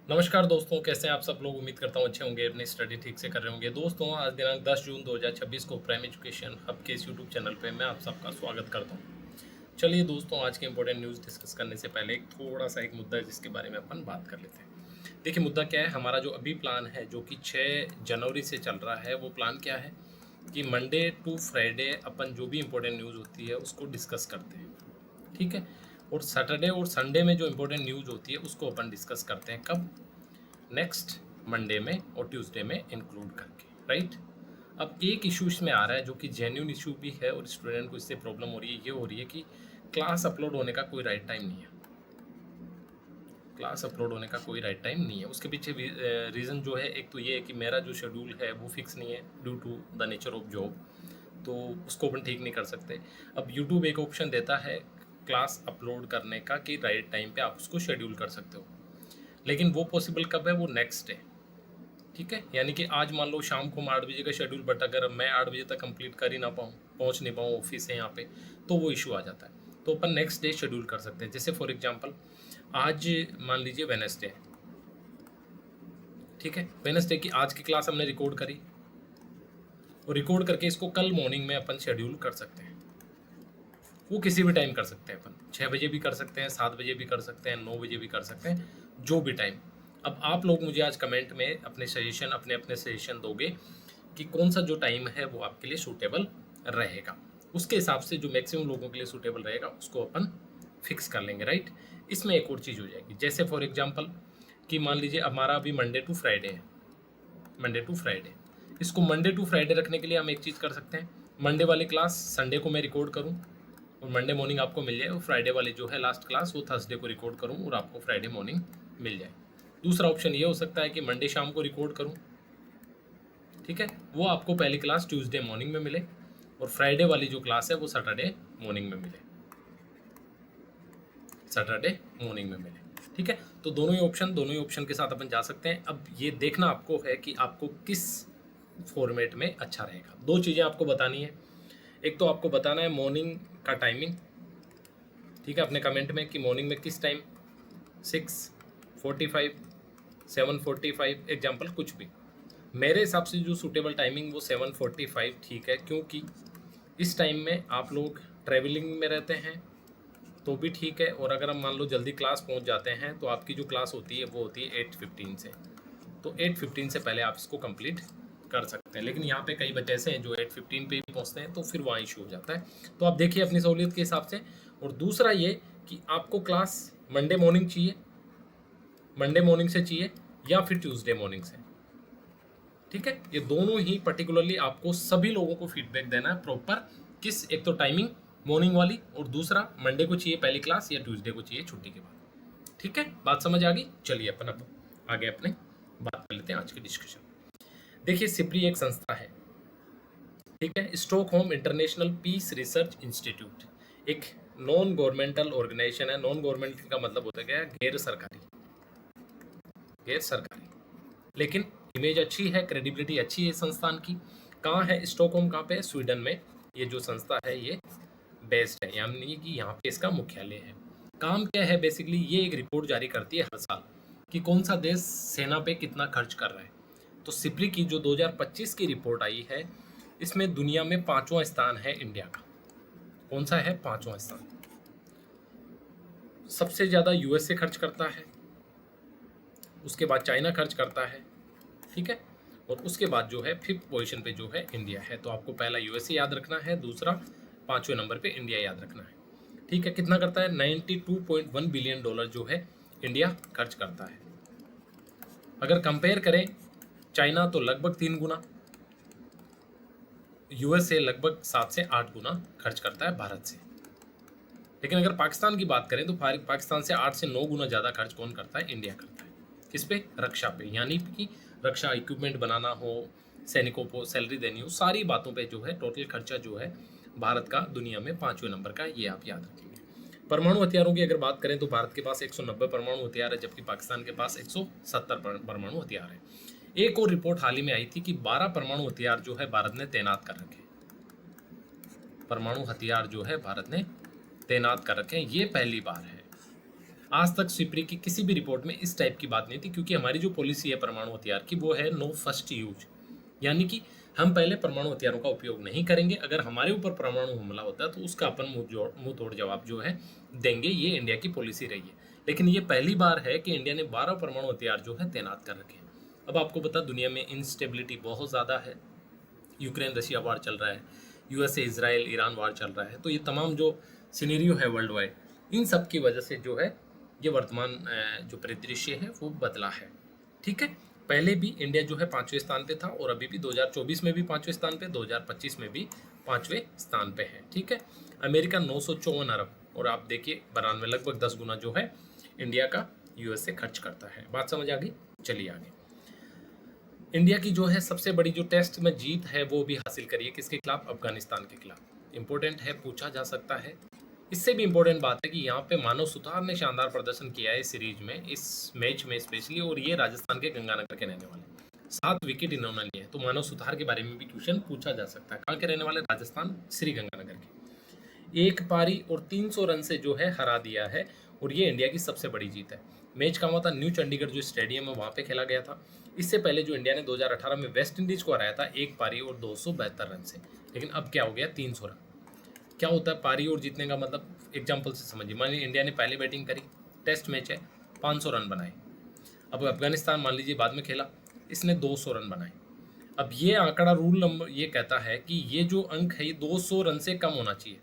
नमस्कार दोस्तों, कैसे हैं आप सब लोग। उम्मीद करता हूँ अच्छे होंगे, अपनी स्टडी ठीक से कर रहे होंगे। दोस्तों, आज दिनांक 10 जून 2026 को प्राइम एजुकेशन हब के इस यूट्यूब चैनल पे मैं आप सबका स्वागत करता हूँ। चलिए दोस्तों, आज के इंपॉर्टेंट न्यूज़ डिस्कस करने से पहले एक मुद्दा है जिसके बारे में अपन बात कर लेते हैं। देखिए, मुद्दा क्या है। हमारा जो अभी प्लान है जो कि 6 जनवरी से चल रहा है, वो प्लान क्या है कि मंडे टू फ्राइडे अपन जो भी इंपॉर्टेंट न्यूज़ होती है उसको डिस्कस करते हैं, ठीक है। और सैटरडे और संडे में जो इंपॉर्टेंट न्यूज़ होती है उसको अपन डिस्कस करते हैं। कब? नेक्स्ट मंडे में और ट्यूसडे में इंक्लूड करके, राइट। अब एक इशू इसमें आ रहा है जो कि जेन्युइन इशू भी है और स्टूडेंट को इससे प्रॉब्लम हो रही है। ये हो रही है कि क्लास अपलोड होने का कोई राइट टाइम नहीं है। क्लास अपलोड होने का कोई राइट टाइम नहीं है। उसके पीछे रीज़न जो है, एक तो ये है कि मेरा जो शेड्यूल है वो फिक्स नहीं है due to the nature of job, तो उसको अपन ठीक नहीं कर सकते। अब यूट्यूब एक ऑप्शन देता है क्लास अपलोड करने का कि राइट टाइम पे आप उसको शेड्यूल कर सकते हो, लेकिन वो पॉसिबल कब है? वो नेक्स्ट डे, ठीक है। यानी कि आज मान लो शाम को हम 8 बजे का शेड्यूल, बट अगर मैं 8 बजे तक कंप्लीट कर ही ना पाऊँ, पहुँच नहीं पाऊँ ऑफिस है यहाँ पे, तो वो इशू आ जाता है। तो अपन नेक्स्ट डे शेड्यूल कर सकते हैं। जैसे फॉर एग्जांपल आज मान लीजिए वेडनेसडे, ठीक है। वेडनेसडे की आज की क्लास हमने रिकॉर्ड करी और रिकॉर्ड करके इसको कल मॉर्निंग में अपन शेड्यूल कर सकते हैं। वो किसी भी टाइम कर सकते हैं अपन, 6 बजे भी कर सकते हैं, 7 बजे भी कर सकते हैं, 9 बजे भी कर सकते हैं, जो भी टाइम। अब आप लोग मुझे आज कमेंट में अपने अपने सजेशन दोगे कि कौन सा जो टाइम है वो आपके लिए सूटेबल रहेगा। उसके हिसाब से जो मैक्सिमम लोगों के लिए सूटेबल रहेगा उसको अपन फिक्स कर लेंगे, राइट। इसमें एक और चीज़ हो जाएगी, जैसे फॉर एग्जांपल कि मान लीजिए हमारा अभी मंडे टू फ्राइडे है, मंडे टू फ्राइडे, इसको मंडे टू फ्राइडे रखने के लिए हम एक चीज़ कर सकते हैं। मंडे वाली क्लास संडे को मैं रिकॉर्ड करूँ और मंडे मॉर्निंग आपको मिल जाए, और फ्राइडे वाली जो है लास्ट क्लास वो थर्सडे को रिकॉर्ड करूँ और आपको फ्राइडे मॉर्निंग मिल जाए। दूसरा ऑप्शन ये हो सकता है कि मंडे शाम को रिकॉर्ड करूँ, ठीक है, वो आपको पहली क्लास ट्यूसडे मॉर्निंग में मिले और फ्राइडे वाली जो क्लास है वो सैटरडे मॉर्निंग में मिले, सैटरडे मॉर्निंग में मिले, ठीक है। तो दोनों ही ऑप्शन के साथ अपन जा सकते हैं। अब ये देखना आपको है कि आपको किस फॉर्मेट में अच्छा रहेगा। दो चीज़ें आपको बतानी है। एक तो आपको बताना है मॉर्निंग का टाइमिंग, ठीक है, अपने कमेंट में कि मॉर्निंग में किस टाइम, 6:45, 7:45 एग्जाम्पल, कुछ भी। मेरे हिसाब से जो सूटेबल टाइमिंग वो 7:45 ठीक है, क्योंकि इस टाइम में आप लोग ट्रैवलिंग में रहते हैं तो भी ठीक है, और अगर हम मान लो जल्दी क्लास पहुंच जाते हैं तो आपकी जो क्लास होती है वो होती है 8:15 से, तो 8:15 से पहले आप इसको कंप्लीट कर सकते हैं। लेकिन यहाँ पे कई बच्चे ऐसे हैं जो 8:15 पे ही पहुँचते हैं, तो फिर वहाँ इशू हो जाता है। तो आप देखिए अपनी सहूलियत के हिसाब से। और दूसरा ये कि आपको क्लास मंडे मॉर्निंग चाहिए, मंडे मॉर्निंग से चाहिए, या फिर ट्यूसडे मॉर्निंग से, ठीक है। ये दोनों ही पर्टिकुलरली आपको सभी लोगों को फीडबैक देना है प्रॉपर, किस, एक तो टाइमिंग मॉर्निंग वाली, और दूसरा मंडे को चाहिए पहली क्लास या ट्यूसडे को चाहिए छुट्टी के बाद, ठीक है। बात समझ आ गई। चलिए अपन अब आगे अपने बात कर लेते हैं आज के डिस्कशन। देखिए, सिप्री एक संस्था है, ठीक है, Stockholm International Peace Research Institute, एक नॉन गवर्नमेंटल ऑर्गेनाइजेशन है। नॉन गवर्नमेंटल का मतलब होता है गैर सरकारी, गैर सरकारी, लेकिन इमेज अच्छी है, क्रेडिबिलिटी अच्छी है इस संस्थान की। कहाँ है स्टॉकहोम? कहाँ पे है? स्वीडन में ये जो संस्था है ये बेस्ड है, यानी कि यहाँ पे इसका मुख्यालय है। काम क्या है बेसिकली? ये एक रिपोर्ट जारी करती है हर साल कि कौन सा देश सेना पे कितना खर्च कर रहा है। तो सिप्री की जो 2025 की रिपोर्ट आई है, इसमें दुनिया में 5वां स्थान है इंडिया का। कौन सा है? 5वां स्थान। सबसे ज़्यादा यूएसए खर्च करता है, उसके बाद चाइना खर्च करता है, ठीक है, और उसके बाद जो है 5th पोजीशन पे जो है इंडिया है। तो आपको पहला यूएसए याद रखना है, दूसरा 5वें नंबर पे इंडिया याद रखना है, ठीक है। कितना करता है? 92.1 बिलियन डॉलर जो है इंडिया खर्च करता है। अगर कंपेयर करें चाइना तो लगभग 3 गुना, यूएसए लगभग 7 से 8 गुना खर्च करता है भारत से। लेकिन अगर पाकिस्तान की बात करें तो पाकिस्तान से 8 से 9 गुना ज़्यादा खर्च कौन करता है? इंडिया करता है। किस पे? रक्षा पे। यानी कि रक्षा इक्विपमेंट बनाना हो, सैनिकों को सैलरी देनी हो, सारी बातों पे जो है टोटल खर्चा जो है भारत का दुनिया में 5वें नंबर का, ये आप याद रखेंगे। परमाणु हथियारों की अगर बात करें तो भारत के पास 190 परमाणु हथियार है, जबकि पाकिस्तान के पास 170 परमाणु हथियार है। एक और रिपोर्ट हाल ही में आई थी कि 12 परमाणु हथियार जो है भारत ने तैनात कर रखे, परमाणु हथियार जो है भारत ने तैनात कर रखे हैं, ये पहली बार है। आज तक सिप्री की किसी भी रिपोर्ट में इस टाइप की बात नहीं थी, क्योंकि हमारी जो पॉलिसी है परमाणु हथियार की वो है नो फर्स्ट यूज, यानी कि हम पहले परमाणु हथियारों का उपयोग नहीं करेंगे। अगर हमारे ऊपर परमाणु हमला होता है तो उसका अपन मुंह तोड़ जवाब जो है देंगे। ये इंडिया की पॉलिसी रही है। लेकिन ये पहली बार है कि इंडिया ने 12 परमाणु हथियार जो है तैनात कर रखे हैं। अब आपको पता दुनिया में इंस्टेबिलिटी बहुत ज़्यादा है, यूक्रेन रशिया वार चल रहा है, यूएसए इजराइल ईरान वार चल रहा है, तो ये तमाम जो सिनेरियो है वर्ल्ड वाइड, इन सब की वजह से जो है ये वर्तमान जो परिदृश्य है वो बदला है। ठीक है, पहले भी इंडिया जो है 5वें स्थान पे था और अभी भी 2024 में भी 5वें स्थान पे, 2025 में भी 5वें स्थान पे है। ठीक है, अमेरिका 954 अरब और आप देखिए 92 लगभग 10 गुना जो है इंडिया का यूएसए खर्च करता है। बात समझ आ गई? चलिए आगे। इंडिया की जो है सबसे बड़ी जो टेस्ट में जीत है वो भी हासिल करिए, किसके खिलाफ? अफगानिस्तान के खिलाफ। इंपॉर्टेंट है, पूछा जा सकता है। इससे भी इंपॉर्टेंट बात है कि यहाँ पे मानव सुतार ने शानदार प्रदर्शन किया है इस सीरीज में, इस मैच में स्पेशली, और ये राजस्थान के गंगानगर के रहने वाले, 7 विकेट इन्होंने लिए हैं। तो मानव सुतार के बारे में भी क्वेश्चन पूछा जा सकता है। कहाँ के रहने वाले? राजस्थान, श्री गंगानगर के। एक पारी और 300 रन से जो है हरा दिया है और ये इंडिया की सबसे बड़ी जीत है। मैच कहाँ हुआ था? न्यू चंडीगढ़ जो स्टेडियम है वहाँ पे खेला गया था। इससे पहले जो इंडिया ने 2018 में वेस्ट इंडीज को हराया था एक पारी और 272 रन से, लेकिन अब क्या हो गया? 300 रन। क्या होता है पारी और जीतने का मतलब? एग्जाम्पल से समझिए, मान लीजिए इंडिया ने पहले बैटिंग करी, टेस्ट मैच है, 500 रन बनाए। अब अफगानिस्तान मान लीजिए बाद में खेला, इसने 200 रन बनाए। अब ये आंकड़ा रूल नंबर ये कहता है कि ये जो अंक है ये 200 रन से कम होना चाहिए,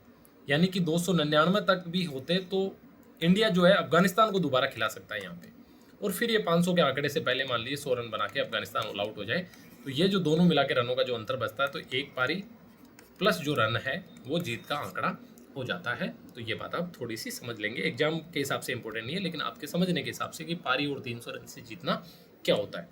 यानी कि 299 तक भी होते तो इंडिया जो है अफगानिस्तान को दोबारा खिला सकता है यहाँ पे। और फिर ये 500 के आंकड़े से पहले मान लीजिए 100 रन बना के अफगानिस्तान ऑल आउट हो जाए, तो ये जो दोनों मिला के रनों का जो अंतर बचता है, तो एक पारी प्लस जो रन है वो जीत का आंकड़ा हो जाता है। तो ये बात आप थोड़ी सी समझ लेंगे, एग्जाम के हिसाब से इंपॉर्टेंट नहीं है, लेकिन आपके समझने के हिसाब से कि पारी और 300 रन से जीतना क्या होता है।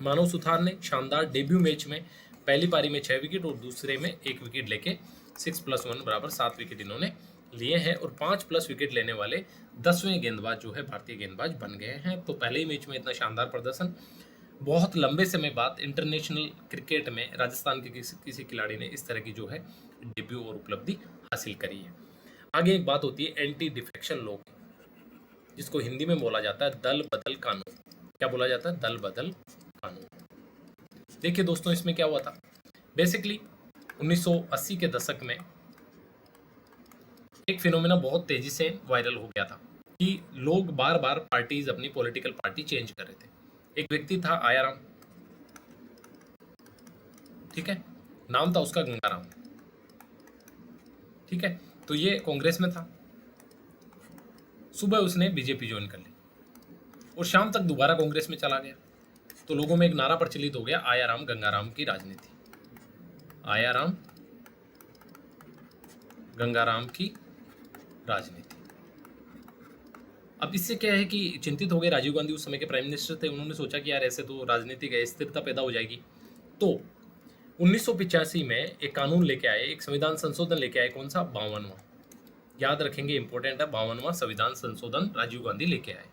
मानव सुथार ने शानदार डेब्यू मैच में पहली पारी में 6 विकेट और दूसरे में 1 विकेट लेके 6+1 बराबर 7 विकेट इन्होंने लिए हैं और 5+ विकेट लेने वाले 10वें गेंदबाज जो है भारतीय गेंदबाज बन गए हैं। तो पहले ही मैच में इतना शानदार प्रदर्शन, बहुत लंबे समय बाद इंटरनेशनल क्रिकेट में राजस्थान के किसी खिलाड़ी ने इस तरह की जो है डेब्यू और उपलब्धि हासिल करी है। आगे एक बात होती है एंटी डिफेक्शन लॉ, जिसको हिंदी में बोला जाता है दल बदल कानून। क्या बोला जाता है? दल बदल कानून। देखिए दोस्तों, इसमें क्या हुआ था, बेसिकली 1980 के दशक में एक फिनोमेना बहुत तेजी से वायरल हो गया था कि लोग बार बार पार्टीज, अपनी पॉलिटिकल पार्टी चेंज कर रहे थे। एक व्यक्ति था आयाराम, ठीक है, नाम था उसका गंगाराम, ठीक है, तो ये कांग्रेस में था। सुबह उसने बीजेपी ज्वाइन कर ली और शाम तक दोबारा कांग्रेस में चला गया। तो लोगों में एक नारा प्रचलित हो गया, आयाराम गंगाराम की राजनीति, आयाराम गंगाराम की राजनीति। अब इससे क्या है कि चिंतित हो गए राजीव गांधी, उस समय के प्राइम मिनिस्टर थे। उन्होंने सोचा कि यार ऐसे तो राजनीतिक अस्थिरता पैदा हो जाएगी। तो 1985 में एक कानून लेके आए, एक संविधान संशोधन लेके आए। कौन सा? 52वां। याद रखेंगे, इंपॉर्टेंट है, 52वां संविधान संशोधन राजीव गांधी लेके आए।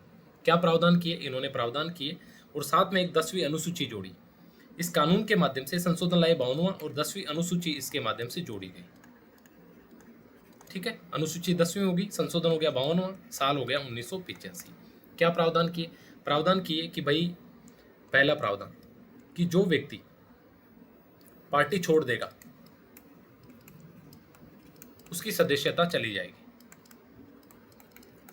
क्या प्रावधान किए इन्होंने? प्रावधान किए और साथ में एक 10वीं अनुसूची जोड़ी। इस कानून के माध्यम से संशोधन लाए 52वां और 10वीं अनुसूची इसके माध्यम से जोड़ी गई। ठीक है, अनुसूची 10वीं होगी, संशोधन हो गया 52वां, साल हो गया 1985। क्या प्रावधान किए? प्रावधान किए कि भाई, पहला प्रावधान कि जो व्यक्ति पार्टी छोड़ देगा उसकी सदस्यता चली जाएगी।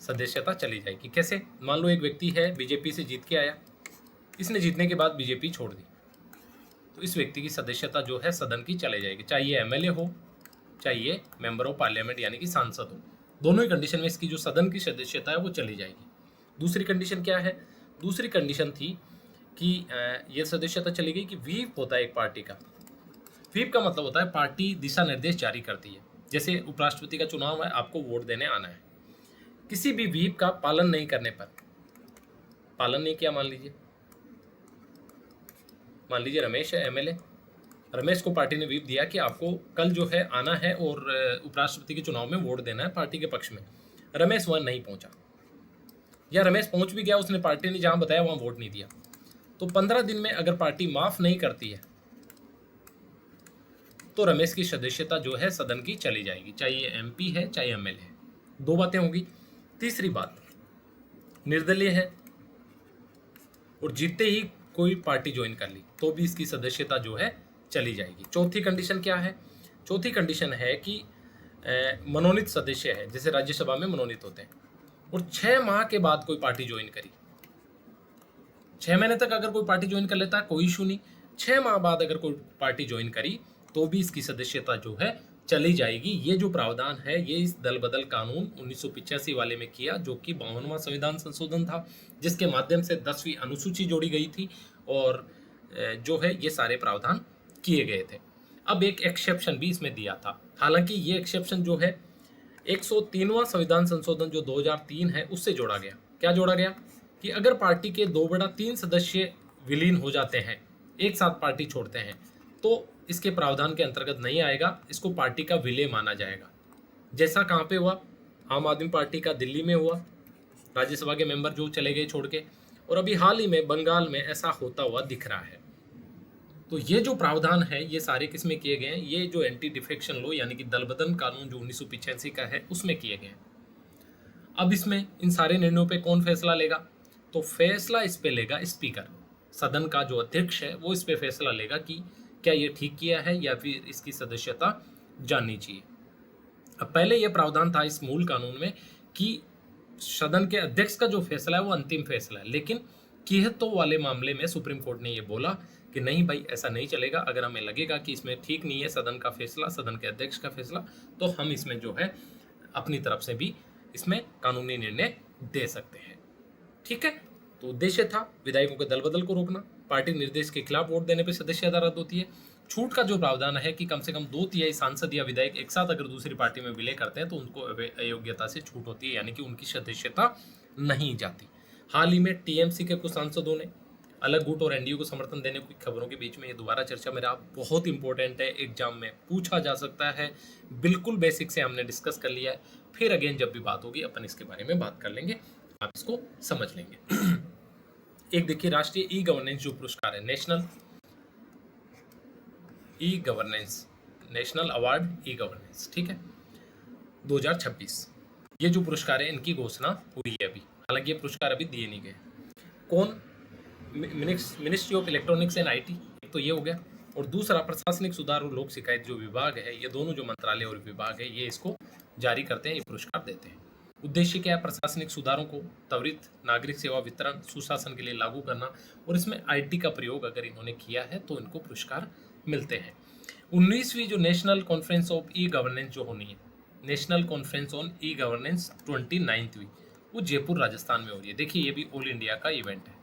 सदस्यता चली जाएगी कैसे? मान लो एक व्यक्ति है, बीजेपी से जीत के आया, इसने जीतने के बाद बीजेपी छोड़ दी, तो इस व्यक्ति की सदस्यता जो है सदन की चले जाएगी, चाहे ये एमएलए हो, चाहिए मेंबर ऑफ पार्लियामेंट यानी कि सांसद हो। दोनों ही कंडीशन में इसकी जो सदन की सदस्यता है वो चली जाएगी। दूसरी कंडीशन क्या है? दूसरी कंडीशन थी कि ये सदस्यता चली गई कि व्हीप होता है एक पार्टी का। व्हीप का मतलब होता है पार्टी दिशा निर्देश जारी करती है। जैसे उपराष्ट्रपति का चुनाव है, आपको वोट देने आना है, किसी भी व्हीप का पालन नहीं करने पर, पालन नहीं किया, मान लीजिए रमेश है एमएलए, रमेश को पार्टी ने व्हीप दिया कि आपको कल जो है आना है और उपराष्ट्रपति के चुनाव में वोट देना है पार्टी के पक्ष में। रमेश वहां नहीं पहुंचा, या रमेश पहुंच भी गया, उसने पार्टी ने जहां बताया वहां वोट नहीं दिया, तो 15 दिन में अगर पार्टी माफ नहीं करती है तो रमेश की सदस्यता जो है सदन की चली जाएगी, चाहे एमपी है चाहे एमएलए है। दो बातें होगी। तीसरी बात, निर्दलीय है और जीतते ही कोई पार्टी ज्वाइन कर ली तो भी इसकी सदस्यता जो है चली जाएगी। चौथी कंडीशन क्या है? चौथी कंडीशन है कि मनोनीत सदस्य है, जैसे राज्यसभा में मनोनीत होते हैं, और 6 माह के बाद कोई पार्टी ज्वाइन करी। 6 महीने तक अगर कोई पार्टी ज्वाइन कर लेता है कोई इशू नहीं, 6 माह बाद अगर कोई पार्टी ज्वाइन करी तो भी इसकी सदस्यता जो है चली जाएगी। ये जो प्रावधान है ये इस दल बदल कानून 1985 वाले में किया, जो कि 52वां संविधान संशोधन था, जिसके माध्यम से 10वीं अनुसूची जोड़ी गई थी और जो है ये सारे प्रावधान किए गए थे। अब एक एक्सेप्शन भी इसमें दिया था, हालांकि ये एक्सेप्शन जो है 103वां संविधान संशोधन जो 2003 है उससे जोड़ा गया। क्या जोड़ा गया? कि अगर पार्टी के 2/3 सदस्य विलीन हो जाते हैं, एक साथ पार्टी छोड़ते हैं, तो इसके प्रावधान के अंतर्गत नहीं आएगा, इसको पार्टी का विलय माना जाएगा। जैसा कहाँ पे हुआ? आम आदमी पार्टी का दिल्ली में हुआ, राज्यसभा के मेंबर जो चले गए छोड़ के, और अभी हाल ही में बंगाल में ऐसा होता हुआ दिख रहा है। तो ये जो प्रावधान है ये सारे किसमें किए गए हैं? ये जो एंटी डिफेक्शन लॉ यानी कि दल बदल कानून जो 1985 का है उसमें किए गए हैं। अब इसमें इन सारे निर्णयों पे कौन फैसला लेगा? तो फैसला इस पे लेगा स्पीकर, सदन का जो अध्यक्ष है वो इस पे फैसला लेगा कि क्या ये ठीक किया है या फिर इसकी सदस्यता जाननी चाहिए। अब पहले यह प्रावधान था इस मूल कानून में कि सदन के अध्यक्ष का जो फैसला है वो अंतिम फैसला है, लेकिन किहतो वाले मामले में सुप्रीम कोर्ट ने ये बोला कि नहीं भाई ऐसा नहीं चलेगा, अगर हमें लगेगा कि इसमें ठीक नहीं है सदन का फैसला, सदन के अध्यक्ष का फैसला, तो हम इसमें जो है अपनी तरफ से भी इसमें कानूनी निर्णय दे सकते हैं। ठीक है, तो उद्देश्य था विधायकों के दल बदल को रोकना, पार्टी निर्देश के खिलाफ वोट देने पर सदस्यता रद्द होती है। छूट का जो प्रावधान है कि कम से कम 2/3 सांसद या विधायक एक साथ अगर दूसरी पार्टी में विलय करते हैं तो उनको अयोग्यता से छूट होती है, यानी कि उनकी सदस्यता नहीं जाती। हाल ही में टीएमसी के कुछ सांसदों ने अलग गुट और एनडीयू को समर्थन देने की खबरों के बीच में ये दोबारा चर्चा मेरा बहुत इंपॉर्टेंट है, एग्जाम में पूछा जा सकता है, बिल्कुल बेसिक से हमने डिस्कस कर लिया है, फिर अगेन जब भी बात होगी अपन इसके बारे में बात कर लेंगे, आप इसको समझ लेंगे। एक देखिए राष्ट्रीय ई गवर्नेंस जो पुरस्कार है, national e governance, national award e governance, ठीक है, 2026, ये जो पुरस्कार है इनकी घोषणा हुई है अभी, हालांकि ये पुरस्कार अभी दिए नहीं गए। कौन? Ministry of electronics and IT, एक तो ये हो गया, और दूसरा प्रशासनिक सुधार और लोक शिकायत जो विभाग है, ये दोनों जो मंत्रालय और विभाग है ये इसको जारी करते हैं, ये पुरस्कार देते हैं। उद्देश्य क्या है? प्रशासनिक सुधारों को त्वरित नागरिक सेवा वितरण सुशासन के लिए लागू करना, और इसमें आईटी का प्रयोग अगर इन्होंने किया है तो इनको पुरस्कार मिलते हैं। 19वीं जो national conference of e governance जो होनी है, national conference on e governance 29वीं, वो जयपुर राजस्थान में हो रही है। देखिए ये भी ऑल इंडिया का इवेंट है,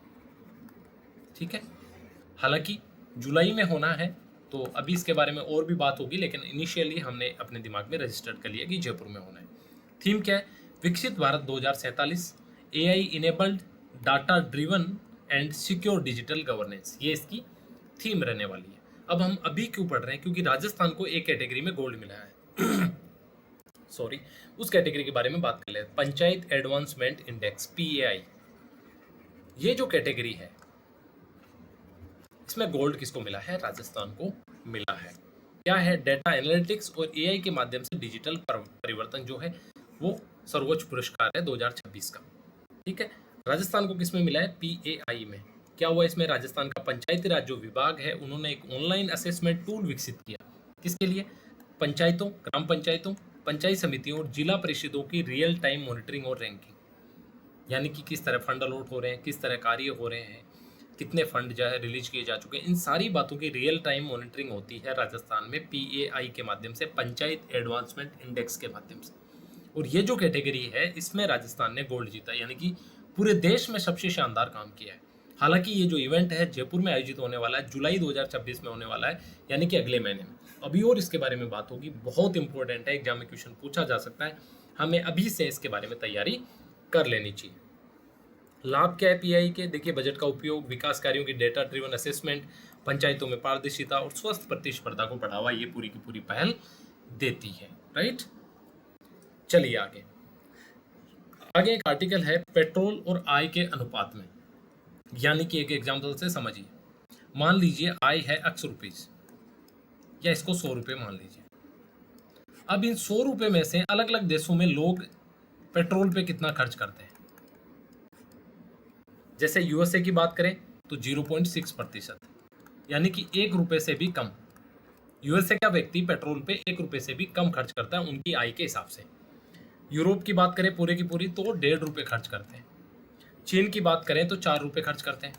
ठीक है, हालांकि जुलाई में होना है, तो अभी इसके बारे में और भी बात होगी, लेकिन इनिशियली हमने अपने दिमाग में रजिस्टर्ड कर लिया कि जयपुर में होना है। थीम क्या है? विकसित Bharat 2047, AI enabled data driven and secure digital governance, ये इसकी थीम रहने वाली है। अब हम अभी क्यों पढ़ रहे हैं? क्योंकि राजस्थान को एक कैटेगरी में गोल्ड मिला है सॉरी, उस कैटेगरी के बारे में बात कर ले। पंचायत एडवांसमेंट इंडेक्स पीएआई, ये जो कैटेगरी है इसमें गोल्ड किसको मिला है? राजस्थान को मिला है। क्या है? डेटा एनालिटिक्स और एआई के माध्यम से डिजिटल परिवर्तन जो है वो सर्वोच्च पुरस्कार है 2026 का, ठीक है। राजस्थान को किसमें मिला है? पीएआई में। क्या हुआ इसमें? राजस्थान का पंचायती राज जो विभाग है उन्होंने एक ऑनलाइन असेसमेंट टूल विकसित किया। किसके लिए? पंचायतों, ग्राम पंचायतों, पंचायत समितियों और जिला परिषदों की रियल टाइम मॉनिटरिंग और रैंकिंग, यानी कि किस तरह फंड अलॉट हो रहे हैं, किस तरह कार्य हो रहे हैं, कितने फंड जो है रिलीज किए जा चुके हैं, इन सारी बातों की रियल टाइम मॉनिटरिंग होती है राजस्थान में पीएआई के माध्यम से, पंचायत एडवांसमेंट इंडेक्स के माध्यम से। और ये जो कैटेगरी है इसमें राजस्थान ने गोल्ड जीता, यानी कि पूरे देश में सबसे शानदार काम किया है। हालांकि ये जो इवेंट है जयपुर में आयोजित होने वाला है, जुलाई 2026 में होने वाला है, यानी कि अगले महीने में। अभी और इसके बारे में बात होगी, बहुत इंपॉर्टेंट है, एग्जाम में क्वेश्चन पूछा जा सकता है, हमें अभी से इसके बारे में तैयारी कर लेनी चाहिए। लाभ क्या है पीआई के? देखिए बजट का उपयोग, विकास कार्यों की डेटा ड्रिवन असेसमेंट, पंचायतों में पारदर्शिता और स्वस्थ प्रतिस्पर्धा को बढ़ावा, ये पूरी की पूरी पहल देती है, राइट। चलिए आगे एक आर्टिकल है पेट्रोल और आय के अनुपात में, यानी कि एक एग्जाम्पल से समझिए। मान लीजिए आय है ₹100 या इसको 100 रुपये मान लीजिए। अब इन 100 रुपये में से अलग अलग देशों में लोग पेट्रोल पे कितना खर्च करते हैं, जैसे यूएसए की बात करें तो 0.6%, यानी कि 1 रुपये से भी कम। यूएसए का व्यक्ति पेट्रोल पे 1 रुपये से भी कम खर्च करता है उनकी आय के हिसाब से। यूरोप की बात करें पूरे की पूरी तो 1.5 रुपये खर्च करते हैं। चीन की बात करें तो 4 रुपये खर्च करते हैं।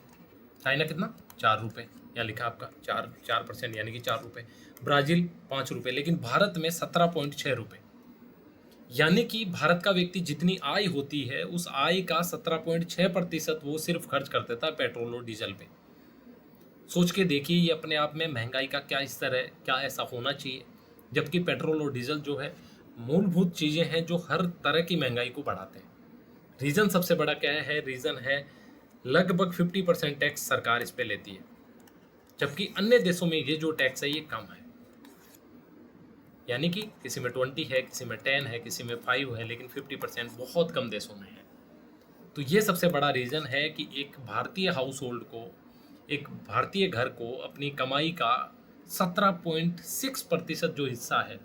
चाइना कितना? 4 रुपये, यहाँ लिखा आपका 4% यानी कि 4 रुपये। ब्राज़ील 5 रुपये, लेकिन भारत में 17.6 रुपये। यानी कि भारत का व्यक्ति जितनी आय होती है उस आय का 17.6% वो सिर्फ खर्च कर देता है पेट्रोल और डीजल पे। सोच के देखिए ये अपने आप में महंगाई का क्या स्तर है, क्या ऐसा होना चाहिए? जबकि पेट्रोल और डीजल जो है मूलभूत चीज़ें हैं जो हर तरह की महंगाई को बढ़ाते हैं। रीज़न सबसे बड़ा क्या है? रीज़न है लगभग 50% टैक्स सरकार इस पे लेती है, जबकि अन्य देशों में ये जो टैक्स है ये कम है। यानी कि किसी में 20 है, किसी में 10 है, किसी में 5 है, लेकिन 50% बहुत कम देशों में है। तो ये सबसे बड़ा रीज़न है कि एक भारतीय हाउस होल्ड को, एक भारतीय घर को अपनी कमाई का 17.6% जो हिस्सा है,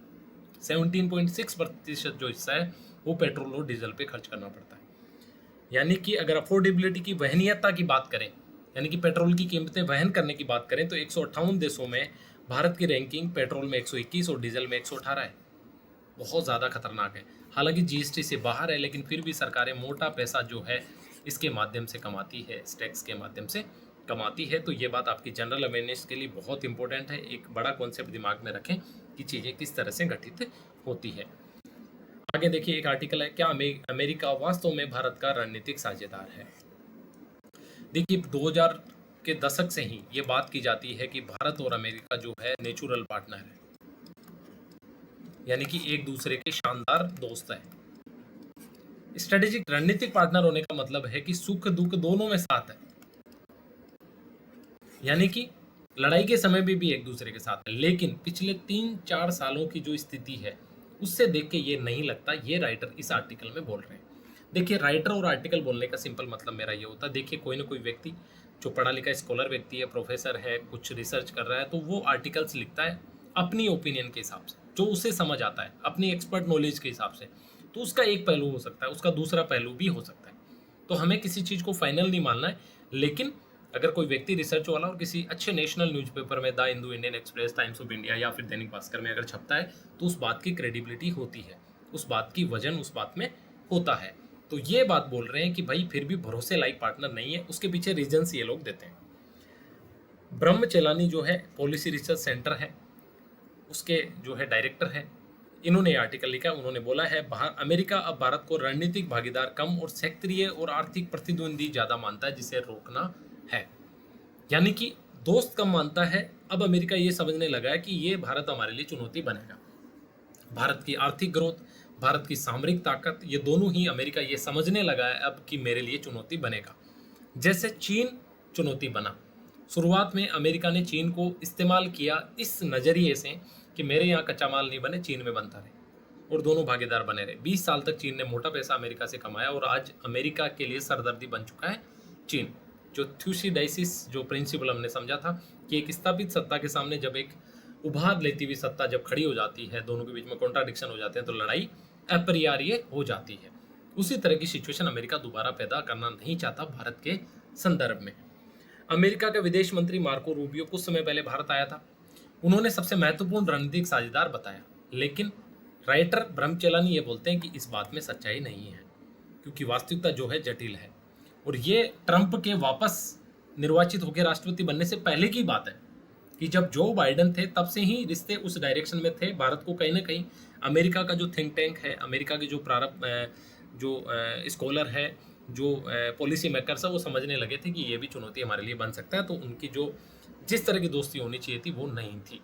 17.6% जो हिस्सा है वो पेट्रोल और डीजल पे खर्च करना पड़ता है। यानी कि अगर अफोर्डेबिलिटी की वहनीयता की बात करें, यानी कि पेट्रोल की कीमतें वहन करने की बात करें, तो 158 देशों में भारत की रैंकिंग पेट्रोल में 121 और डीजल में 118 है। बहुत ज़्यादा खतरनाक है। हालांकि जीएसटी से बाहर है, लेकिन फिर भी सरकारें मोटा पैसा जो है इसके माध्यम से कमाती है, इस टैक्स के माध्यम से कमाती है। तो ये बात आपकी जनरल अवेयरनेस के लिए बहुत इंपॉर्टेंट है। एक बड़ा कॉन्सेप्ट दिमाग में रखें कि चीज़ें किस तरह से गठित होती है। आगे देखिए एक आर्टिकल है, क्या अमेरिका वास्तव में भारत का रणनीतिक साझेदार है? देखिए 2000 के दशक से ही ये बात की जाती है कि भारत और अमेरिका जो है नेचुरल पार्टनर है, यानी कि एक दूसरे के शानदार दोस्त हैं। स्ट्रेटेजिक रणनीतिक पार्टनर होने का मतलब है कि सुख दुख दोनों में साथ है, यानी कि लड़ाई के समय भी एक दूसरे के साथ है। लेकिन पिछले 3-4 सालों की जो स्थिति है उससे देख के ये नहीं लगता, ये राइटर इस आर्टिकल में बोल रहे हैं। देखिए राइटर और आर्टिकल बोलने का सिंपल मतलब मेरा ये होता है, देखिए कोई ना कोई व्यक्ति जो पढ़ा लिखा स्कॉलर व्यक्ति है, प्रोफेसर है, कुछ रिसर्च कर रहा है, तो वो आर्टिकल्स लिखता है अपनी ओपिनियन के हिसाब से, जो उसे समझ आता है, अपनी एक्सपर्ट नॉलेज के हिसाब से। तो उसका एक पहलू हो सकता है, उसका दूसरा पहलू भी हो सकता है। तो हमें किसी चीज़ को फाइनल नहीं मानना है, लेकिन अगर कोई व्यक्ति रिसर्च वाला और किसी अच्छे नेशनल न्यूज़पेपर में, the Hindu, Indian express, times of India या फिर दैनिक भास्कर में अगर छपता है तो उस बात की क्रेडिबिलिटी होती है, उस बात की वजन उस बात में होता है। तो ये बात बोल रहे हैं कि भाई फिर भी भरोसे लायक पार्टनर नहीं है। उसके पीछे रीजन्स ये लोग देते हैं। ब्रह्म चेलानी जो है पॉलिसी रिसर्च सेंटर है, उसके जो है डायरेक्टर है, इन्होंने ये आर्टिकल लिखा। उन्होंने बोला है अमेरिका अब भारत को रणनीतिक भागीदार कम और क्षेत्रीय और आर्थिक प्रतिद्वंदी ज़्यादा मानता है, जिसे रोकना है। यानी कि दोस्त कम मानता है। अब अमेरिका ये समझने लगा है कि ये भारत हमारे लिए चुनौती बनेगा। भारत की आर्थिक ग्रोथ, भारत की सामरिक ताकत, ये दोनों ही अमेरिका ये समझने लगा है अब कि मेरे लिए चुनौती बनेगा। जैसे चीन चुनौती बना। शुरुआत में अमेरिका ने चीन को इस्तेमाल किया इस नज़रिए से कि मेरे यहाँ कच्चा माल नहीं बने, चीन में बनता रहे, और दोनों भागीदार बने रहे। 20 साल तक चीन ने मोटा पैसा अमेरिका से कमाया और आज अमेरिका के लिए सरदर्दी बन चुका है चीन। जो थ्यूसिडाइसिस जो प्रिंसिपल हमने समझा था कि एक स्थापित सत्ता के सामने जब एक उभार लेती हुई सत्ता जब खड़ी हो जाती है, दोनों के बीच में कॉन्ट्राडिक्शन हो जाते हैं, तो लड़ाई अपरिहार्य हो जाती है। उसी तरह की सिचुएशन अमेरिका दोबारा पैदा करना नहीं चाहता भारत के संदर्भ में। अमेरिका के विदेश मंत्री मार्को रूबियो कुछ समय पहले भारत आया था। उन्होंने सबसे महत्वपूर्ण रणनीतिक साझेदार बताया, लेकिन राइटर ब्रह्मचेलानी ये बोलते हैं कि इस बात में सच्चाई नहीं है, क्योंकि वास्तविकता जो है जटिल है। और ये ट्रंप के वापस निर्वाचित होकर राष्ट्रपति बनने से पहले की बात है कि जब जो बाइडन थे तब से ही रिश्ते उस डायरेक्शन में थे। भारत को कहीं ना कहीं अमेरिका का जो थिंक टैंक है, अमेरिका के जो स्कॉलर है, जो पॉलिसी मेकर्स है, वो समझने लगे थे कि ये भी चुनौती हमारे लिए बन सकता है। तो उनकी जो जिस तरह की दोस्ती होनी चाहिए थी वो नहीं थी।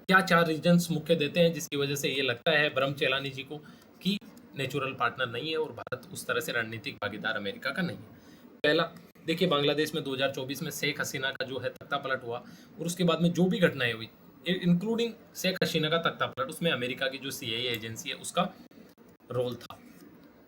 क्या 4 रीजन्स मुख्य देते हैं जिसकी वजह से ये लगता है ब्रह्मचेलानी जी को कि नेचुरल पार्टनर नहीं है और भारत उस तरह से रणनीतिक भागीदार अमेरिका का नहीं है। पहला देखिए, बांग्लादेश में 2024 में शेख हसीना का जो है तख्ता पलट हुआ, और उसके बाद में जो भी घटनाएं हुई इंक्लूडिंग शेख हसीना का तख्ता पलट, उसमें अमेरिका की जो CIA एजेंसी है उसका रोल था।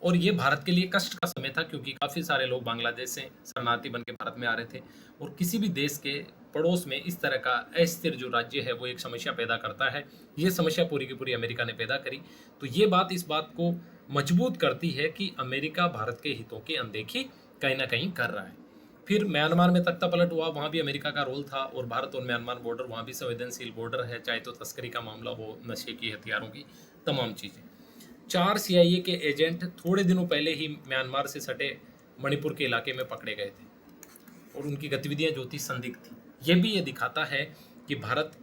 और ये भारत के लिए कष्ट का समय था, क्योंकि काफ़ी सारे लोग बांग्लादेश से शरणार्थी बन के भारत में आ रहे थे, और किसी भी देश के पड़ोस में इस तरह का अस्थिर जो राज्य है वो एक समस्या पैदा करता है। ये समस्या पूरी की पूरी अमेरिका ने पैदा करी। तो ये बात इस बात को मजबूत करती है कि अमेरिका भारत के हितों की अनदेखी कहीं ना कहीं कर रहा है। फिर म्यांमार में तख्ता पलट हुआ, वहाँ भी अमेरिका का रोल था, और भारत और म्यांमार बॉर्डर वहाँ भी संवेदनशील बॉर्डर है, चाहे तो तस्करी का मामला हो, नशे की, हथियारों की, तमाम चीज़ें। 4 CIA के एजेंट थोड़े दिनों पहले ही म्यांमार से सटे मणिपुर के इलाके में पकड़े गए थे, और उनकी गतिविधियां जो थी संदिग्ध थी। ये भी ये दिखाता है कि भारत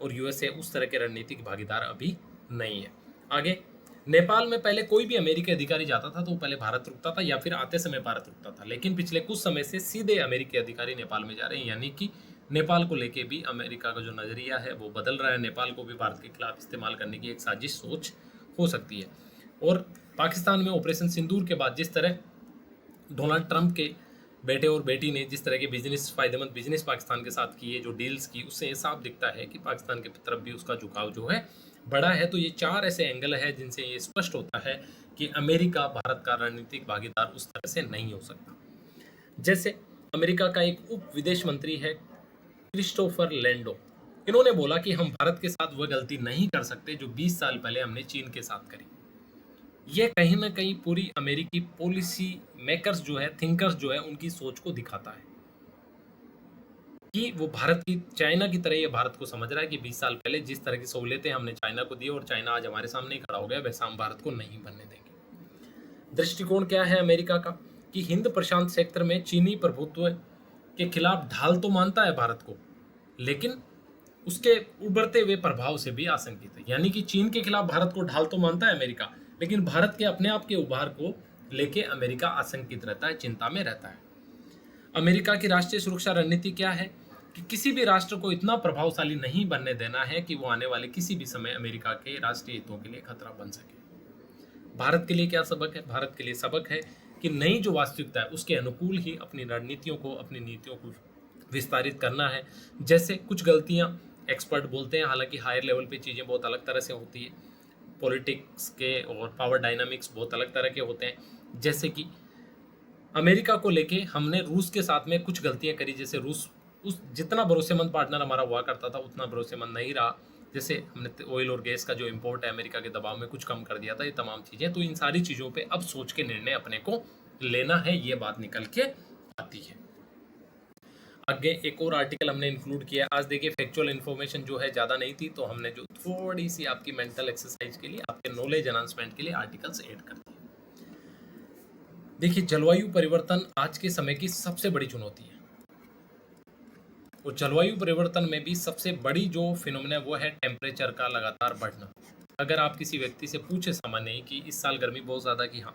और USA उस तरह के रणनीतिक भागीदार अभी नहीं है। आगे, नेपाल में पहले कोई भी अमेरिकी अधिकारी जाता था तो वो पहले भारत रुकता था या फिर आते समय भारत रुकता था, लेकिन पिछले कुछ समय से सीधे अमेरिकी अधिकारी नेपाल में जा रहे हैं, यानी कि नेपाल को लेके भी अमेरिका का जो नज़रिया है वो बदल रहा है। नेपाल को भी भारत के खिलाफ इस्तेमाल करने की एक साजिश सोच हो सकती है। और पाकिस्तान में ऑपरेशन सिंदूर के बाद जिस तरह डोनाल्ड ट्रंप के बेटे और बेटी ने जिस तरह के बिजनेस, फायदेमंद बिजनेस पाकिस्तान के साथ किए, जो डील्स की, उससे ये साफ दिखता है कि पाकिस्तान की तरफ भी उसका झुकाव जो है बड़ा है। तो ये 4 ऐसे एंगल है जिनसे ये स्पष्ट होता है कि अमेरिका भारत का रणनीतिक भागीदार उस तरह से नहीं हो सकता। जैसे अमेरिका का एक उप विदेश मंत्री है क्रिस्टोफर लैंडो, इन्होंने बोला कि हम भारत के साथ वह गलती नहीं कर सकते जो 20 साल पहले हमने चीन के साथ करी। ये कहीं ना कहीं पूरी अमेरिकी पॉलिसी मेकर्स जो है, थिंकर्स जो है, उनकी सोच को दिखाता है कि वो भारत की, चाइना की तरह ये भारत को समझ रहा है कि 20 साल पहले जिस तरह की सहूलियतें हमने चाइना को दी और चाइना आज हमारे सामने ही खड़ा हो गया, वैसा हम भारत को नहीं बनने देंगे। दृष्टिकोण क्या है अमेरिका का कि हिंद प्रशांत क्षेत्र में चीनी प्रभुत्व के खिलाफ ढाल तो मानता है भारत को, लेकिन उसके उभरते हुए प्रभाव से भी आशंकित है। यानी कि चीन के खिलाफ भारत को ढाल तो मानता है अमेरिका, लेकिन भारत के अपने आप के उभार को लेके अमेरिका आशंकित रहता है, चिंता में रहता है। अमेरिका की राष्ट्रीय सुरक्षा रणनीति क्या है कि किसी भी राष्ट्र को इतना प्रभावशाली नहीं बनने देना है कि वो आने वाले किसी भी समय अमेरिका के राष्ट्रीय हितों के लिए खतरा बन सके। भारत के लिए क्या सबक है? भारत के लिए सबक है कि नई जो वास्तविकता है उसके अनुकूल ही अपनी रणनीतियों को, अपनी नीतियों को विस्तारित करना है। जैसे कुछ गलतियां एक्सपर्ट बोलते हैं, हालांकि हायर लेवल पे चीज़ें बहुत अलग तरह से होती है, पॉलिटिक्स के और पावर डायनामिक्स बहुत अलग तरह के होते हैं। जैसे कि अमेरिका को लेके हमने रूस के साथ में कुछ गलतियां करी, जैसे रूस उस जितना भरोसेमंद पार्टनर हमारा हुआ करता था उतना भरोसेमंद नहीं रहा। जैसे हमने ऑयल और गैस का जो इंपोर्ट है अमेरिका के दबाव में कुछ कम कर दिया था, ये तमाम चीज़ें। तो इन सारी चीज़ों पे अब सोच के निर्णय अपने को लेना है, ये बात निकल के आती है। आगे एक और आर्टिकल हमने इंक्लूड किया। आज देखिए फैक्चुअल इन्फॉर्मेशन जो है ज़्यादा नहीं थी, तो हमने जो थोड़ी सी आपकी मेंटल एक्सरसाइज के लिए, आपके नॉलेज एनहांसमेंट के लिए आर्टिकल्स ऐड कर दिए। देखिए जलवायु परिवर्तन आज के समय की सबसे बड़ी चुनौती है, और जलवायु परिवर्तन में भी सबसे बड़ी जो फिनोमेना है वो है टेम्परेचर का लगातार बढ़ना। अगर आप किसी व्यक्ति से पूछे सामान्य ही कि इस साल गर्मी बहुत ज़्यादा, कि हाँ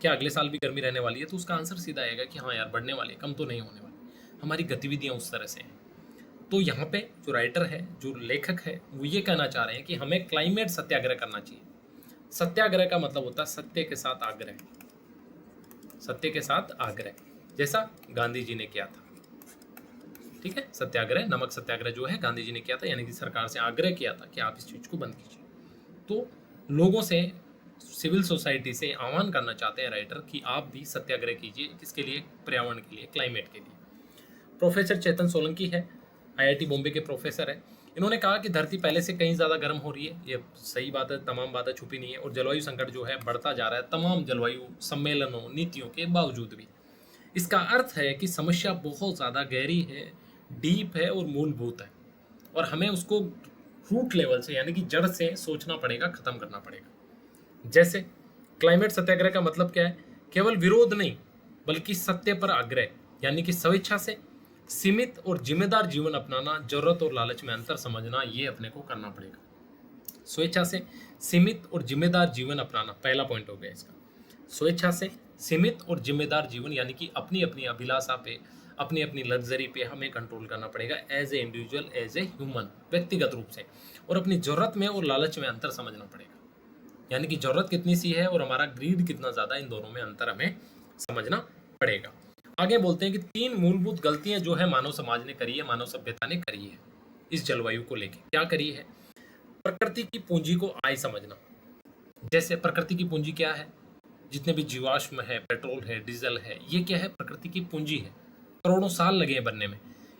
क्या अगले साल भी गर्मी रहने वाली है, तो उसका आंसर सीधा आएगा कि हाँ यार बढ़ने वाली है, कम तो नहीं होने वाली। हमारी गतिविधियाँ उस तरह से हैं। तो यहाँ पे जो राइटर है, जो लेखक है, वो ये कहना चाह रहे हैं कि हमें क्लाइमेट सत्याग्रह करना चाहिए। सत्याग्रह का मतलब होता है सत्य के साथ आग्रह, सत्य के साथ आग्रह, जैसा गांधी जी ने किया था। ठीक है, सत्याग्रह, नमक सत्याग्रह जो है गांधी जी ने किया था, यानी कि सरकार से आग्रह किया था कि आप इस चीज़ को बंद कीजिए। तो लोगों से, सिविल सोसाइटी से आह्वान करना चाहते हैं राइटर कि आप भी सत्याग्रह कीजिए। किसके लिए? पर्यावरण के लिए, क्लाइमेट के लिए। प्रोफेसर चेतन सोलंकी है, IIT बॉम्बे के प्रोफेसर है। इन्होंने कहा कि धरती पहले से कहीं ज़्यादा गर्म हो रही है, ये सही बात है, तमाम बातें छुपी नहीं है, और जलवायु संकट जो है बढ़ता जा रहा है तमाम जलवायु सम्मेलनों, नीतियों के बावजूद भी। इसका अर्थ है कि समस्या बहुत ज़्यादा गहरी है, डीप है और मूलभूत है, और हमें उसको रूट लेवल से, यानी कि जड़ से सोचना पड़ेगा, ख़त्म करना पड़ेगा। जैसे क्लाइमेट सत्याग्रह का मतलब क्या है? केवल विरोध नहीं, बल्कि सत्य पर आग्रह, यानी कि स्वेच्छा से सीमित और जिम्मेदार जीवन अपनाना, जरूरत और लालच में अंतर समझना, ये अपने को करना पड़ेगा। स्वेच्छा से सीमित और जिम्मेदार जीवन अपनाना पहला पॉइंट हो गया इसका। स्वेच्छा से सीमित और जिम्मेदार जीवन, यानी कि अपनी अपनी अभिलाषा पे, अपनी अपनी लग्जरी पे हमें कंट्रोल करना पड़ेगा, as a individual, as a human, व्यक्तिगत रूप से। और अपनी जरूरत में और लालच में अंतर समझना पड़ेगा, यानी कि जरूरत कितनी सी है और हमारा ग्रीड कितना ज़्यादा, इन दोनों में अंतर हमें समझना पड़ेगा। आगे बोलते हैं कि 3 मूलभूत गलतियां जो है मानव समाज ने करी है, मानव सभ्यता ने करी है इस जलवायु को लेकर। क्या करी है? प्रकृति की पूंजी को आय समझना। जैसे प्रकृति की पूंजी क्या है? जितने भी जीवाश्म है, पेट्रोल है, डीजल है, ये क्या है? प्रकृति की पूंजी है, करोड़ों साल लगे हैं बनने में।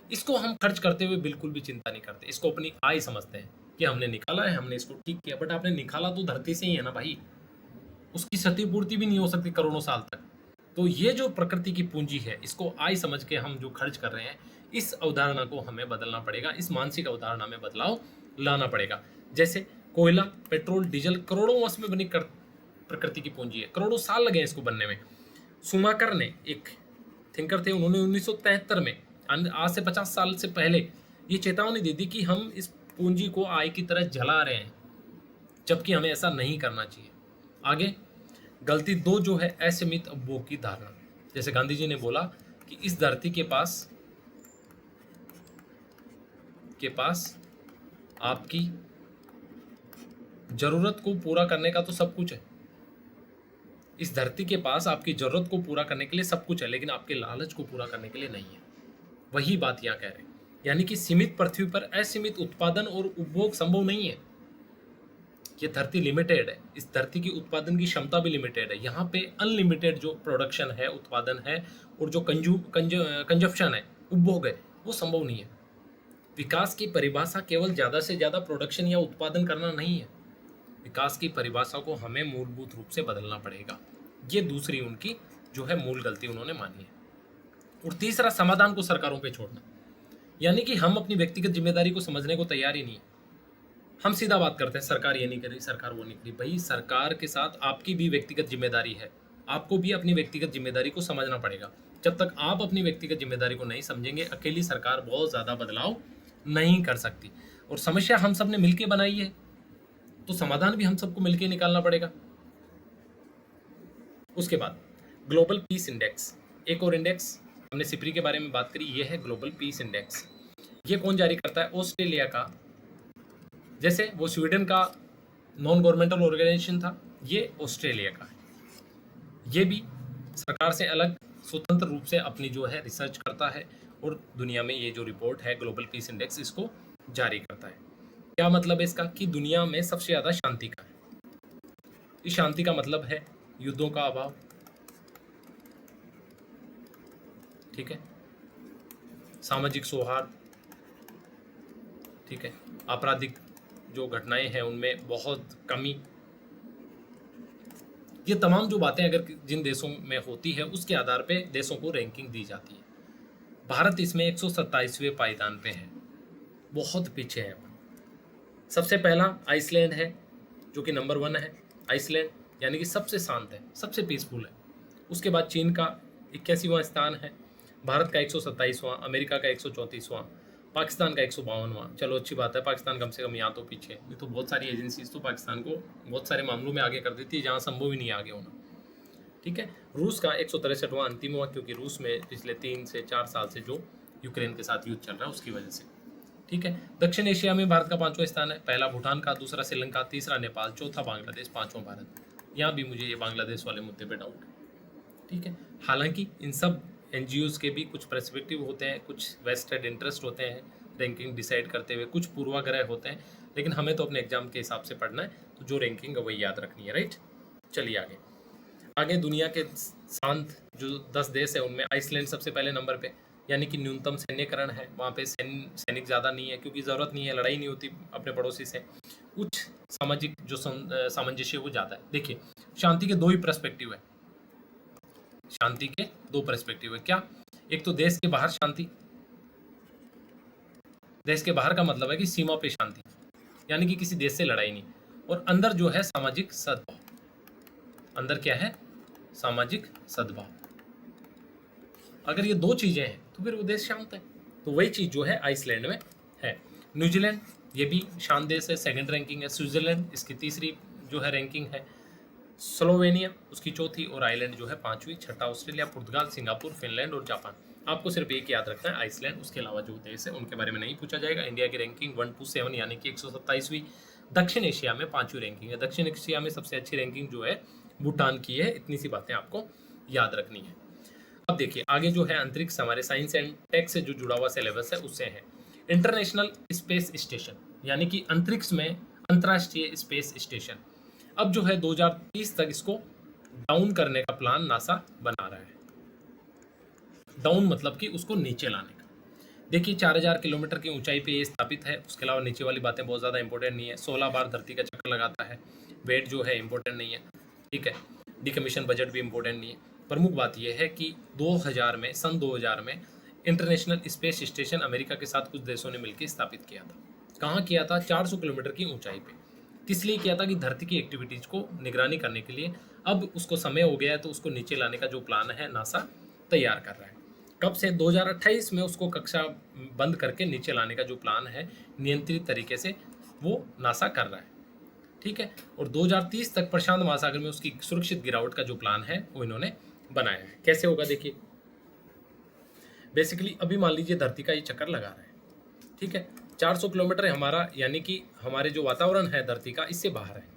इसको हम खर्च करते हुए बिल्कुल भी चिंता नहीं करते, इसको अपनी आय समझते हैं कि हमने निकाला है, हमने इसको ठीक किया। बट आपने निकाला तो धरती से ही है ना भाई, उसकी क्षतिपूर्ति भी नहीं हो सकती करोड़ों साल तक। तो ये जो प्रकृति की पूंजी है, इसको आई समझ के हम जो खर्च कर रहे हैं, इस अवधारणा को हमें बदलना पड़ेगा, इस मानसिक अवधारणा में बदलाव लाना पड़ेगा। जैसे कोयला, पेट्रोल, डीजल करोड़ों वर्ष में बनी प्रकृति की पूंजी है, करोड़ों साल लगे हैं इसको बनने में। सुमाकर ने, एक थिंकर थे, उन्होंने 1973 में, आज से 50 साल से पहले, ये चेतावनी दी थी कि हम इस पूंजी को आय की तरह जला रहे हैं, जबकि हमें ऐसा नहीं करना चाहिए। आगे गलती 2 जो है असीमित उपभोग की धारणा। जैसे गांधी जी ने बोला कि इस धरती के पास आपकी जरूरत को पूरा करने का तो सब कुछ है। इस धरती के पास आपकी जरूरत को पूरा करने के लिए सब कुछ है, लेकिन आपके लालच को पूरा करने के लिए नहीं है। वही बात यहाँ कह रहे हैं, यानी कि सीमित पृथ्वी पर असीमित उत्पादन और उपभोग संभव नहीं है। ये धरती लिमिटेड है, इस धरती की उत्पादन की क्षमता भी लिमिटेड है। यहाँ पे अनलिमिटेड जो प्रोडक्शन है, उत्पादन है, और जो कंजप्शन है, उपभोग है, वो संभव नहीं है। विकास की परिभाषा केवल ज़्यादा से ज़्यादा प्रोडक्शन या उत्पादन करना नहीं है। विकास की परिभाषा को हमें मूलभूत रूप से बदलना पड़ेगा। ये दूसरी उनकी जो है मूल गलती उन्होंने मानी है। और तीसरा, समाधान को सरकारों पे छोड़ना, यानी कि हम अपनी व्यक्तिगत जिम्मेदारी को समझने को तैयार ही नहीं है। हम सीधा बात करते हैं, सरकार ये नहीं करी, सरकार वो नहीं करी। भाई, सरकार के साथ आपकी भी व्यक्तिगत जिम्मेदारी है, आपको भी अपनी व्यक्तिगत जिम्मेदारी को समझना पड़ेगा। जब तक आप अपनी व्यक्तिगत जिम्मेदारी को नहीं समझेंगे, अकेली सरकार बहुत ज़्यादा बदलाव नहीं कर सकती। और समस्या हम सब ने मिलकर बनाई है, तो समाधान भी हम सबको मिलकर निकालना पड़ेगा। उसके बाद ग्लोबल पीस इंडेक्स, एक और इंडेक्स, हमने सिपरी के बारे में बात करी, ये है ग्लोबल पीस इंडेक्स। ये कौन जारी करता है? ऑस्ट्रेलिया का। जैसे वो स्वीडन का नॉन गवर्नमेंटल ऑर्गेनाइजेशन था, ये ऑस्ट्रेलिया का है। ये भी सरकार से अलग स्वतंत्र रूप से अपनी जो है रिसर्च करता है, और दुनिया में ये जो रिपोर्ट है ग्लोबल पीस इंडेक्स, इसको जारी करता है। क्या मतलब है इसका? कि दुनिया में सबसे ज़्यादा शांति का है। इस शांति का मतलब है युद्धों का अभाव, ठीक है, सामाजिक सौहार्द, ठीक है, आपराधिक जो घटनाएं हैं उनमें बहुत कमी। ये तमाम जो बातें अगर जिन देशों में होती है, उसके आधार पे देशों को रैंकिंग दी जाती है। भारत इसमें 127वें पायदान पे है, बहुत पीछे है। सबसे पहला आइसलैंड है, जो कि नंबर 1 है। आइसलैंड यानी कि सबसे शांत है, सबसे पीसफुल है। उसके बाद चीन का 81वां स्थान है, भारत का 127वां, अमेरिका का 134वां, पाकिस्तान का 152वां। चलो अच्छी बात है, पाकिस्तान कम से कम यहाँ तो पीछे है। नहीं तो बहुत सारी एजेंसीज तो पाकिस्तान को बहुत सारे मामलों में आगे कर देती है, जहाँ संभव ही नहीं आगे होना, ठीक है। रूस का 163वां, अंतिम हुआ, क्योंकि रूस में पिछले 3 से 4 साल से जो यूक्रेन के साथ युद्ध चल रहा है उसकी वजह से, ठीक है। दक्षिण एशिया में भारत का 5वां स्थान है, पहला भूटान का, दूसरा श्रीलंका, तीसरा नेपाल, चौथा बांग्लादेश, 5वां भारत। यहाँ भी मुझे ये बांग्लादेश वाले मुद्दे पे डाउट है, ठीक है। हालांकि इन सब एनजीओज के भी कुछ पर्सपेक्टिव होते हैं, कुछ वेस्टेड इंटरेस्ट होते हैं रैंकिंग डिसाइड करते हुए, कुछ पूर्वाग्रह होते हैं, लेकिन हमें तो अपने एग्जाम के हिसाब से पढ़ना है, तो जो रैंकिंग है वही याद रखनी है, राइट। चलिए आगे दुनिया के शांत जो 10 देश है उनमें आइसलैंड सबसे पहले नंबर पे, यानी कि न्यूनतम सैन्यकरण है, वहाँ पे सैनिक ज़्यादा नहीं है, क्योंकि ज़रूरत नहीं है, लड़ाई नहीं होती अपने पड़ोसी से। उच्च सामाजिक जो सामंजस्य वो ज़्यादा है। देखिए, शांति के 2 ही पर्सपेक्टिव है, शांति के 2 पर्सपेक्टिव है। क्या? एक तो देश के बाहर शांति, देश के बाहर का मतलब है कि सीमा पे शांति, यानी कि किसी देश से लड़ाई नहीं, और अंदर जो है सामाजिक सद्भाव। अंदर क्या है? सामाजिक सद्भाव। अगर ये 2 चीजें हैं तो फिर वो देश शांत है। तो वही चीज जो है आइसलैंड में है। न्यूजीलैंड, ये भी शांत देश है, 2nd रैंकिंग है। स्विट्जरलैंड इसकी 3री जो है रैंकिंग है। स्लोवेनिया उसकी 4थी, और आइलैंड जो है 5वीं। छठा ऑस्ट्रेलिया, पुर्तगाल, सिंगापुर, फिनलैंड और जापान। आपको सिर्फ एक याद रखना है, आइसलैंड, उसके अलावा जो देश है उनके बारे में नहीं पूछा जाएगा। इंडिया की रैंकिंग 1 to 7 यानी कि 127वीं। दक्षिण एशिया में 5वीं रैंकिंग है। दक्षिण एशिया में सबसे अच्छी रैंकिंग जो है भूटान की है। इतनी सी बातें आपको याद रखनी है। अब देखिए आगे जो है अंतरिक्ष, हमारे साइंस एंड टेक से जो जुड़ा हुआ सिलेबस है उससे है इंटरनेशनल स्पेस स्टेशन, यानी कि अंतरिक्ष में अंतर्राष्ट्रीय स्पेस स्टेशन। अब जो है 2030 तक इसको डाउन करने का प्लान नासा बना रहा है। डाउन मतलब कि उसको नीचे लाने का। देखिए 4000 किलोमीटर की ऊंचाई पे ये स्थापित है। उसके अलावा नीचे वाली बातें बहुत ज़्यादा इंपॉर्टेंट नहीं है। 16 बार धरती का चक्कर लगाता है। वेट जो है इंपॉर्टेंट नहीं है, ठीक है। डिकमीशन बजट भी इंपॉर्टेंट नहीं है। प्रमुख बात यह है कि 2000 में, सन 2000 में इंटरनेशनल स्पेस स्टेशन अमेरिका के साथ कुछ देशों ने मिलकर स्थापित किया था। कहाँ किया था? 400 किलोमीटर की ऊंचाई पे। किस लिए किया था? कि धरती की एक्टिविटीज को निगरानी करने के लिए। अब उसको समय हो गया है तो उसको नीचे लाने का जो प्लान है नासा तैयार कर रहा है। कब से? 2028 में उसको कक्षा बंद करके नीचे लाने का जो प्लान है नियंत्रित तरीके से वो नासा कर रहा है। ठीक है। और 2030 तक प्रशांत महासागर में उसकी सुरक्षित गिरावट का जो प्लान है वो इन्होंने बनाया है। कैसे होगा देखिए। बेसिकली अभी मान लीजिए धरती का ये चक्कर लगा रहा है, ठीक है। 400 किलोमीटर है हमारा, यानी कि हमारे जो वातावरण है धरती का इससे बाहर है।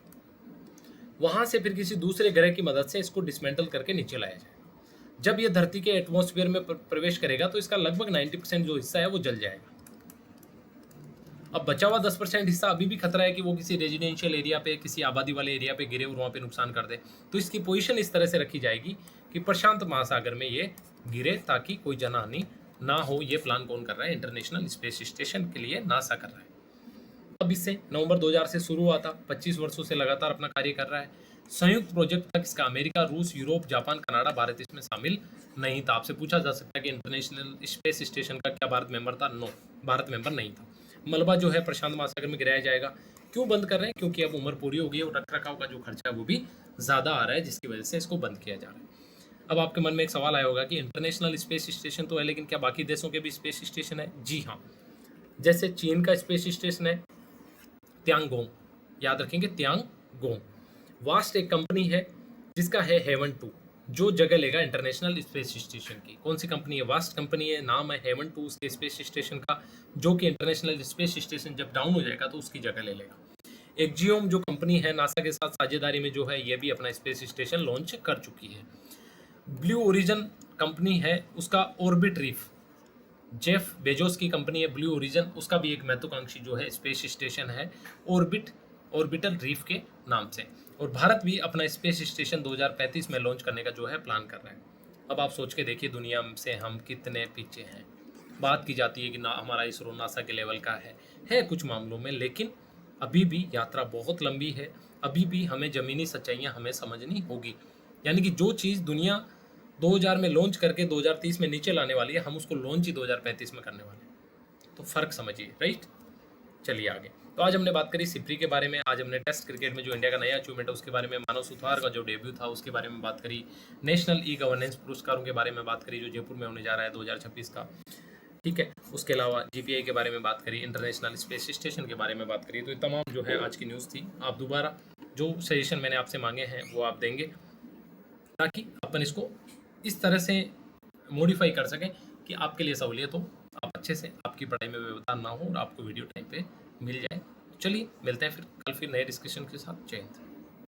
वहां से फिर किसी दूसरे ग्रह की मदद से इसको डिसमेंटल करके नीचे लाया जाएगा। जब ये धरती के एटमॉस्फेयर में प्रवेश करेगा तो इसका लगभग 90% जो हिस्सा है वो जल जाएगा। अब बचा हुआ 10% हिस्सा अभी भी खतरा है कि वो किसी रेजिडेंशियल एरिया पे, किसी आबादी वाले एरिया पे गिरे और वहाँ पे नुकसान कर दे। तो इसकी पोजीशन इस तरह से रखी जाएगी कि प्रशांत महासागर में ये गिरे ताकि कोई जनहानि ना हो। ये प्लान कौन कर रहा है? इंटरनेशनल स्पेस स्टेशन के लिए नासा कर रहा है। अब इससे नवंबर 2000 से शुरू हुआ था, 25 वर्षों से लगातार अपना कार्य कर रहा है। संयुक्त प्रोजेक्ट तक इसका अमेरिका, रूस, यूरोप, जापान, कनाडा, भारत इसमें शामिल नहीं था। आपसे पूछा जा सकता है कि इंटरनेशनल स्पेस स्टेशन का क्या भारत मेंबर था? नो, भारत मेंबर नहीं था। मलबा जो है प्रशांत महासागर में गिराया जाएगा। क्यों बंद कर रहे हैं? क्योंकि अब उम्र पूरी हो गई है और रखरखाव का जो खर्चा है वो भी ज़्यादा आ रहा है, जिसकी वजह से इसको बंद किया जा रहा है। अब आपके मन में एक सवाल आया होगा कि इंटरनेशनल स्पेस स्टेशन तो है, लेकिन क्या बाकी देशों के भी स्पेस स्टेशन है? जी हाँ। जैसे चीन का स्पेस स्टेशन है त्यांगोंग, याद रखेंगे त्यांगोंग। वास्ट एक कंपनी है जिसका है हेवन 2, जो जगह लेगा इंटरनेशनल स्पेस स्टेशन की। कौन सी कंपनी है? वास्ट कंपनी है, नाम है हेवन 2 उसके स्पेस स्टेशन का, जो कि इंटरनेशनल स्पेस स्टेशन जब डाउन हो जाएगा तो उसकी जगह ले लेगा। एक्जियोम जो कंपनी है नासा के साथ साझेदारी में जो है ये भी अपना स्पेस स्टेशन लॉन्च कर चुकी है। ब्लू ओरिजन कंपनी है, उसका ऑर्बिट रीफ, जेफ बेजोस की कंपनी है ब्लू ओरिजन, उसका भी एक महत्वाकांक्षी जो है स्पेस स्टेशन है ऑर्बिटल रीफ के नाम से। और भारत भी अपना स्पेस स्टेशन 2035 में लॉन्च करने का जो है प्लान कर रहा है। अब आप सोच के देखिए दुनिया से हम कितने पीछे हैं। बात की जाती है कि ना हमारा इसरो नासा के लेवल का है कुछ मामलों में, लेकिन अभी भी यात्रा बहुत लंबी है। अभी भी हमें ज़मीनी सच्चाइयाँ हमें समझनी होगी। यानी कि जो चीज़ दुनिया 2000 में लॉन्च करके 2030 में नीचे लाने वाली है, हम उसको लॉन्च ही 2035 में करने वाले हैं। तो फ़र्क समझिए, राइट। चलिए आगे। तो आज हमने बात करी सिप्री के बारे में, आज हमने टेस्ट क्रिकेट में जो इंडिया का नया अचीवमेंट है उसके बारे में, मानव सुथार का जो डेब्यू था उसके बारे में बात करी, नेशनल ई गवर्नेंस पुरस्कारों के बारे में बात करी जो जयपुर में होने जा रहा है 2026 का, ठीक है। उसके अलावा जीपीआई के बारे में बात करी, इंटरनेशनल स्पेस स्टेशन के बारे में बात करी। तो ये तमाम जो है आज की न्यूज़ थी। आप दोबारा जो सजेशन मैंने आपसे मांगे हैं वो आप देंगे ताकि अपन इसको इस तरह से मॉडिफाई कर सकें कि आपके लिए सहूलियत हो, आप अच्छे से, आपकी पढ़ाई में व्यवधान ना हो और आपको वीडियो टाइम पे मिल जाए। चलिए मिलते हैं फिर कल फिर नए डिस्कशन के साथ। जय हिंद।